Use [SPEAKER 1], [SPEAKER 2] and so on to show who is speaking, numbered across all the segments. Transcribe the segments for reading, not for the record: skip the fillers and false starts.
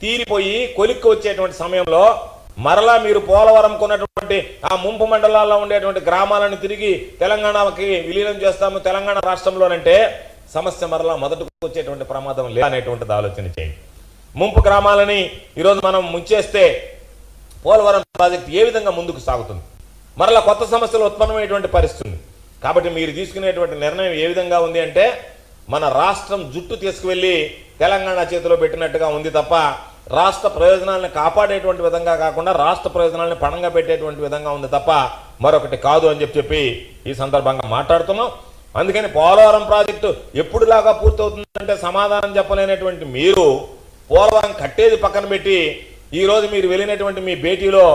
[SPEAKER 1] తీరిపోయి కొలిక్కి వచ్చేటువంటి సమయంలో మరలా మీరు పోలవరం కొన్నటువంటి ఆ ముంపు మండలాల్లో ఉండేటువంటి గ్రామాలను తిరిగి తెలంగాణకి విలీనం చేస్తాము తెలంగాణ రాష్ట్రంలోనంటే సమస్య మరలా మొదటకు వచ్చేటువంటి ప్రమాదం లేదనేటువంటిది ఆలోచన చేయండి. ముంపు గ్రామాలని ఈరోజు మనం ముంచేస్తే పోలవరం ప్రాజెక్ట్ ఏ విధంగా ముందుకు సాగుతుంది? మరలా కొత్త సమస్యలు ఉత్పన్నమైనటువంటి పరిస్థితి. కాబట్టి మీరు తీసుకునేటువంటి నిర్ణయం ఏ విధంగా ఉంది అంటే మన రాష్ట్రం జుట్టు తీసుకువెళ్ళి తెలంగాణ చేతిలో పెట్టినట్టుగా ఉంది తప్ప రాష్ట్ర ప్రయోజనాలను కాపాడేటువంటి విధంగా కాకుండా రాష్ట్ర ప్రయోజనాలను పణంగా పెట్టేటువంటి విధంగా ఉంది తప్ప మరొకటి కాదు అని చెప్పి ఈ సందర్భంగా మాట్లాడుతున్నాం. అందుకని పోలవరం ప్రాజెక్టు ఎప్పుడులాగా పూర్తవుతుందంటే సమాధానం చెప్పలేనటువంటి మీరు పోలవరం కట్టేది పక్కన పెట్టి ఈరోజు మీరు వెళ్ళినటువంటి మీ భేటీలో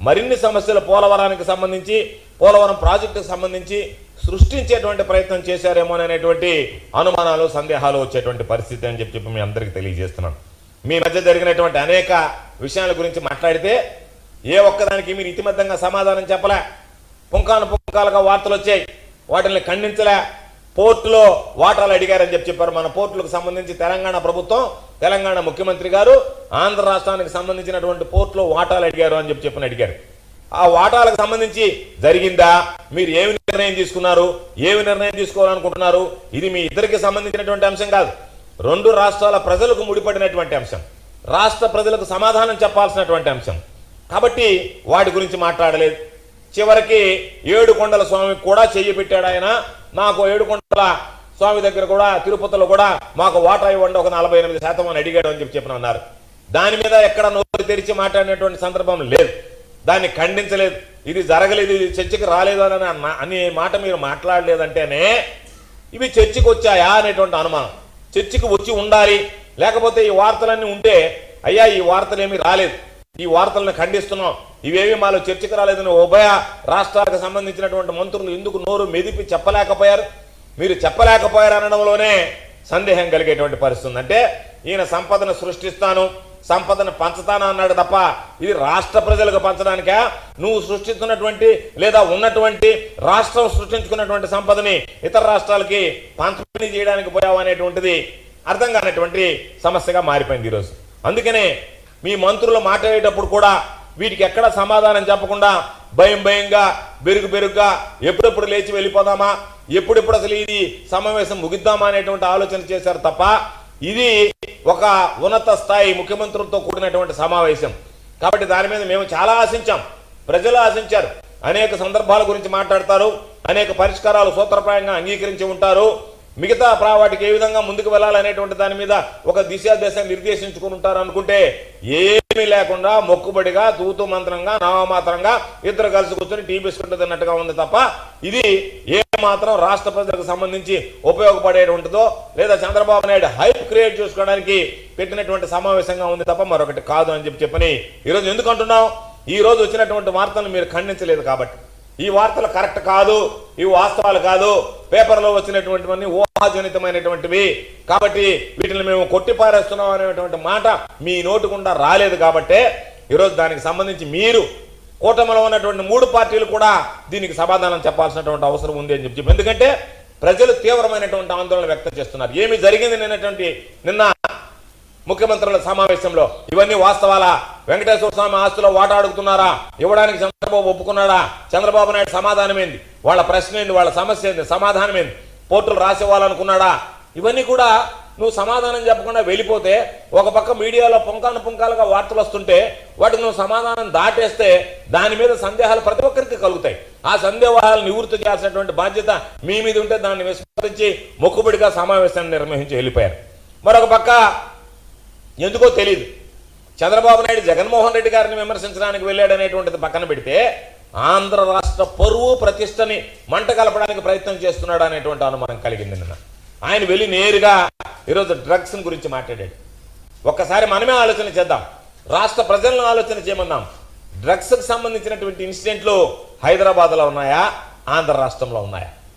[SPEAKER 1] మరిన్ని సమస్యలు పోలవరానికి సంబంధించి పోలవరం ప్రాజెక్టుకు సంబంధించి సృష్టించేటువంటి ప్రయత్నం చేశారేమో అనేటువంటి అనుమానాలు సందేహాలు వచ్చేటువంటి పరిస్థితి అని చెప్పి మీ అందరికీ తెలియజేస్తున్నాను. మీ మధ్య జరిగినటువంటి అనేక విషయాల గురించి మాట్లాడితే ఏ ఒక్కదానికి మీరు ఇతిమధ్యంగా సమాధానం చెప్పలే. పుంకాలుగా వార్తలు వచ్చాయి, వాటిని ఖండించలే. పోర్టులో వాటాలు అడిగారని చెప్పారు. మన పోర్టులకు సంబంధించి తెలంగాణ ప్రభుత్వం తెలంగాణ ముఖ్యమంత్రి గారు ఆంధ్ర రాష్ట్రానికి సంబంధించినటువంటి పోర్టులో వాటాలు అడిగారు అని చెప్పి అడిగారు. ఆ వాటాలకు సంబంధించి జరిగిందా? మీరు ఏమి నిర్ణయం తీసుకున్నారు? ఏమి నిర్ణయం తీసుకోవాలనుకుంటున్నారు? ఇది మీ ఇద్దరికి సంబంధించినటువంటి అంశం కాదు, రెండు రాష్ట్రాల ప్రజలకు ముడిపడినటువంటి అంశం, రాష్ట్ర ప్రజలకు సమాధానం చెప్పాల్సినటువంటి అంశం. కాబట్టి వాటి గురించి మాట్లాడలేదు. చివరికి ఏడుకొండల స్వామికి కూడా చెయ్యి పెట్టాడు ఆయన. నాకు ఏడుకొండల స్వామి దగ్గర కూడా తిరుపతిలో కూడా మాకు వాటా ఇవ్వండి ఒక 48% అని అడిగాడు అని చెప్పి అన్నారు. దాని మీద ఎక్కడ నోరు తెరిచి మాట్లాడినటువంటి సందర్భం లేదు, దాన్ని ఖండించలేదు, ఇది జరగలేదు, ఇది చర్చకి రాలేదు అనే మాట మీరు మాట్లాడలేదంటేనే ఇవి చర్చకు వచ్చాయా అనేటువంటి అనుమానం. చర్చకు వచ్చి ఉండాలి, లేకపోతే ఈ వార్తలన్నీ ఉంటే అయ్యా ఈ వార్తలు ఏమీ రాలేదు, ఈ వార్తలను ఖండిస్తున్నాం, ఇవేవి మాలో చర్చకు రాలేదని ఉభయ రాష్ట్రాలకు సంబంధించినటువంటి మంత్రులు ఎందుకు నోరు మెదిపి చెప్పలేకపోయారు? మీరు చెప్పలేకపోయారు అనడంలోనే సందేహం కలిగేటువంటి పరిస్థితి. అంటే ఈయన సంపదను సృష్టిస్తాను, సంపదను పంచుతాను అన్నాడు తప్ప ఇది రాష్ట్ర ప్రజలకు పంచడానికా? నువ్వు సృష్టిస్తున్నటువంటి లేదా ఉన్నటువంటి రాష్ట్రం సృష్టించుకున్నటువంటి సంపదని ఇతర రాష్ట్రాలకి పంపిణీ చేయడానికి పోయావు అనేటువంటిది అర్థం కానటువంటి సమస్యగా మారిపోయింది ఈరోజు. అందుకనే మీ మంత్రులు మాట్లాడేటప్పుడు కూడా వీటికి ఎక్కడ సమాధానం చెప్పకుండా భయంగా బెరుగ్గా ఎప్పుడెప్పుడు లేచి వెళ్ళిపోదామా, ఎప్పుడెప్పుడు అసలు ఇది సమావేశం ముగిద్దామా అనేటువంటి ఆలోచన చేశారు తప్ప ఇది ఒక ఉన్నత స్థాయి ముఖ్యమంత్రులతో కూడినటువంటి సమావేశం. కాబట్టి దాని మీద మేము చాలా ఆశించాం, ప్రజలు ఆశించారు. అనేక సందర్భాల గురించి మాట్లాడతారు, అనేక పరిష్కారాలు సూత్రప్రాయంగా అంగీకరించి ఉంటారు. మిగతా వాటికి ఏ విధంగా ముందుకు వెళ్ళాలనేటువంటి దాని మీద ఒక దిశ నిర్దేశించుకుని ఉంటారు అనుకుంటే ఏమీ లేకుండా మొక్కుబడిగా తూతు మంత్రంగా నామమాత్రంగా ఇద్దరు కలిసి కూర్చొని టీ బిస్కెట్ తిన్నట్టుగా ఉంది తప్ప ఇది ఏ మాత్రం రాష్ట్ర ప్రజలకు సంబంధించి ఉపయోగపడేటువంటిదో లేదా చంద్రబాబు నాయుడు హైప్ క్రియేట్ చేసుకోవడానికి పెట్టినటువంటి సమావేశంగా ఉంది తప్ప మరొకటి కాదు అని చెప్పని ఈరోజు ఎందుకు అంటున్నాం? ఈ రోజు వచ్చినటువంటి వార్తలను మీరు ఖండించలేదు కాబట్టి ఈ వార్తలు కరెక్ట్ కాదు, ఇవి వాస్తవాలు కాదు, పేపర్లో వచ్చినటువంటివన్నీ ఊహాజనితమైనటువంటివి కాబట్టి వీటిని మేము కొట్టిపారేస్తున్నాం అనేటువంటి మాట మీ నోటికుండా రాలేదు. కాబట్టే ఈరోజు దానికి సంబంధించి మీరు కూటమిలో ఉన్నటువంటి 3 పార్టీలు కూడా దీనికి సమాధానం చెప్పాల్సినటువంటి అవసరం ఉంది అని చెప్పి, ఎందుకంటే ప్రజలు తీవ్రమైనటువంటి ఆందోళన వ్యక్తం చేస్తున్నారు. ఏమి జరిగింది నిన్న ముఖ్యమంత్రుల సమావేశంలో? ఇవన్నీ వాస్తవాలా? వెంకటేశ్వర స్వామి ఆస్తులో వాటా అడుగుతున్నారా? ఇవ్వడానికి చంద్రబాబు ఒప్పుకున్నాడా? చంద్రబాబు నాయుడు సమాధానం ఏంది? వాళ్ళ ప్రశ్న ఏంది? వాళ్ళ సమస్య ఏంది? సమాధానం ఏంది? పోర్టులు రాసివ్వాలనుకున్నాడా? ఇవన్నీ కూడా నువ్వు సమాధానం చెప్పకుండా వెళ్ళిపోతే ఒక పక్క మీడియాలో పుంకాలుగా వార్తలు వస్తుంటే వాటికి నువ్వు సమాధానం దాటేస్తే దాని మీద సందేహాలు ప్రతి ఒక్కరికి కలుగుతాయి. ఆ సందేహాలను నివృత్తి చేయాల్సినటువంటి బాధ్యత మీ మీద ఉంటే దాన్ని విస్మరించి మొక్కుబడిగా సమావేశాన్ని నిర్వహించి వెళ్ళిపోయారు. మరొక పక్క ఎందుకో తెలియదు చంద్రబాబు నాయుడు జగన్మోహన్ రెడ్డి గారిని విమర్శించడానికి వెళ్ళాడు అనేటువంటిది పక్కన పెడితే ఆంధ్ర రాష్ట్ర పరువు ప్రతిష్టని మంట కలపడానికి ప్రయత్నం చేస్తున్నాడు అనేటువంటి అనుమానం కలిగింది. నిన్న ఆయన వెళ్ళి నేరుగా ఈరోజు డ్రగ్స్ గురించి మాట్లాడాడు. ఒక్కసారి మనమే ఆలోచన చేద్దాం, రాష్ట్ర ప్రజలను ఆలోచన చేయమన్నాం. డ్రగ్స్కి సంబంధించినటువంటి ఇన్సిడెంట్లు హైదరాబాద్లో ఉన్నాయా, ఆంధ్ర రాష్ట్రంలో ఉన్నాయా?